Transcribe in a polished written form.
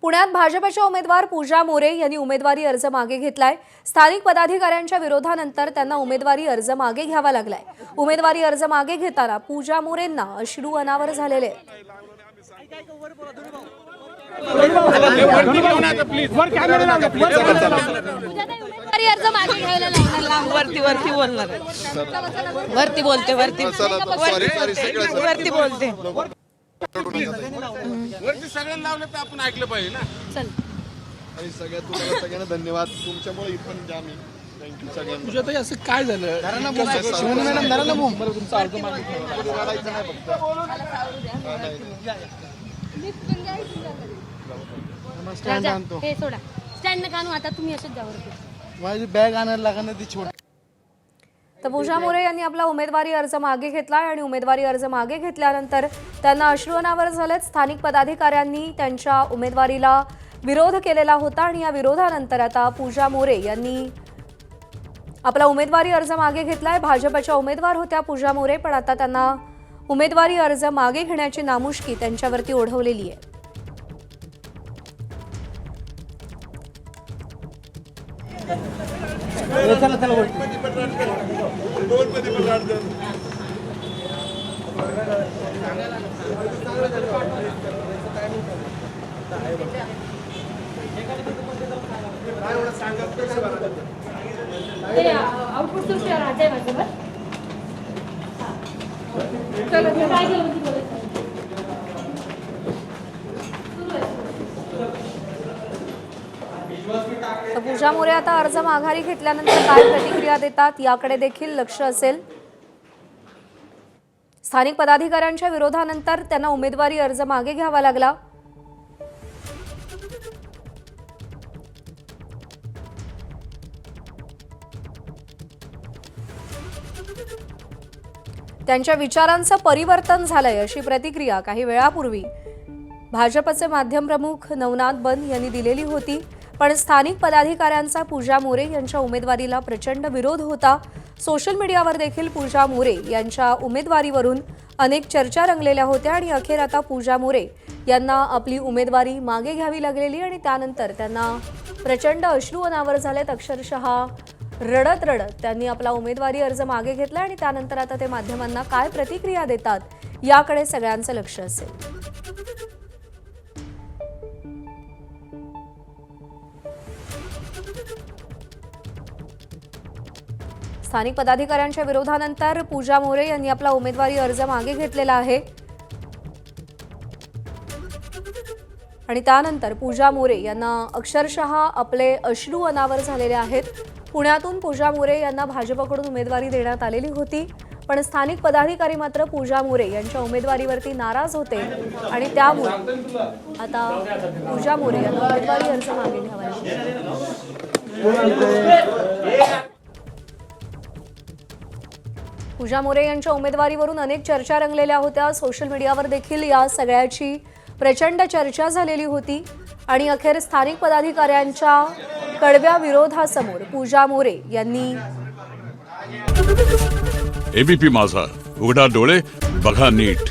पुण्यात भाजपच्या उमेदवार पूजा मोरे यांनी उमेदवारी अर्ज मागे घेतलाय। स्थानिक पदाधिकाऱ्यांच्या विरोधानंतर त्यांना उमेदवारी अर्ज मागे घ्यावा लागलाय। उमेदवारी अर्ज मागे घेताना पूजा मोरेंना अश्रू अनावर झालेले। सगळ्यांना लावलं तर आपण ऐकलं पाहिजे ना। चल आणि सगळ्यांना धन्यवाद तुमच्यामुळे इथून जाम आहे। थँक्यू सगळ्यांना। तुझ्या तर असं काय झालं तुमचा अर्ज वाढायचं नाही फक्त स्टँड आणतो हे सोडा स्टँड नका आणू आता तुम्ही असंच जावर माझी बॅग आणायला लागणार ती छोटी। तर पूजा मोरे यांनी आपला उमेदवारी अर्ज मागे घेतलाय आणि उमेदवारी अर्ज मागे घेतल्यानंतर त्यांना अश्रू अनावर झालेत। स्थानिक पदाधिकाऱ्यांनी त्यांच्या उमेदवारीला विरोध केलेला होता आणि या विरोधानंतर आता पूजा मोरे यांनी आपला उमेदवारी अर्ज मागे घेतलाय। भाजपच्या उमेदवार होत्या पूजा मोरे, पण आता त्यांना उमेदवारी अर्ज मागे घेण्याची नामुष्की त्यांच्यावरती ओढवलेली आहे। आउटपुट तुमच्या राजा माझ्यावर काय तर पूजा मोरे आता अर्ज माघारी घेतल्यानंतर काय प्रतिक्रिया देतात याकडे देखील लक्ष असेल। स्थानिक पदाधिकाऱ्यांच्या विरोधानंतर त्यांना उमेदवारी अर्ज मागे घ्यावा लागला। त्यांच्या विचारांचं परिवर्तन झालंय अशी प्रतिक्रिया काही वेळापूर्वी भाजपचे माध्यम प्रमुख नवनाथ बन यांनी दिलेली होती। पण स्थानिक पदाधिकाऱ्यांचा पूजा मोरे यांच्या उमेदवारीला प्रचंड विरोध होता। सोशल मीडियावर देखील पूजा मोरे यांच्या उमेदवारीवरून अनेक चर्चा रंगलेल्या होत्या आणि अखेर आता पूजा मोरे यांना आपली उमेदवारी मागे घ्यावी लागलेली आणि त्यानंतर त्यांना प्रचंड अश्रू अनावर झालेत। अक्षरशः रडत रडत त्यांनी आपला उमेदवारी अर्ज मागे घेतला आणि त्यानंतर आता ते माध्यमांना काय प्रतिक्रिया देतात याकडे सगळ्यांचं लक्ष असेल। स्थानिक पदाधिकाऱ्यांच्या विरोधानंतर पूजा मोरे यांनी आपला उमेदवारी अर्ज मागे घेतलेला आहे आणि त्यानंतर पूजा मोरे यांना अक्षरशः आपले अश्रू अनावर झालेले आहेत। पुण्यातून पूजा मोरे यांना भाजपकडून उमेदवारी देण्यात आलेली होती, पण स्थानिक पदाधिकारी मात्र पूजा मोरे यांच्या उमेदवारीवरती नाराज होते आणि त्यामुळे आता पूजा मोरे यांना उमेदवारी अर्ज मागे घ्यावा लागला। पूजा मोरे यांच्या उमेदवारीवरून अनेक चर्चा रंगलेल्या होत्या। सोशल मीडियावर देखील या सगळ्याची प्रचंड चर्चा झालेली होती आणि अखेर स्थानिक पदाधिकाऱ्यांच्या कडव्या विरोधासमोर पूजा मोरे यांनी एबीपी माझा, उघडा डोळे बघा नीट।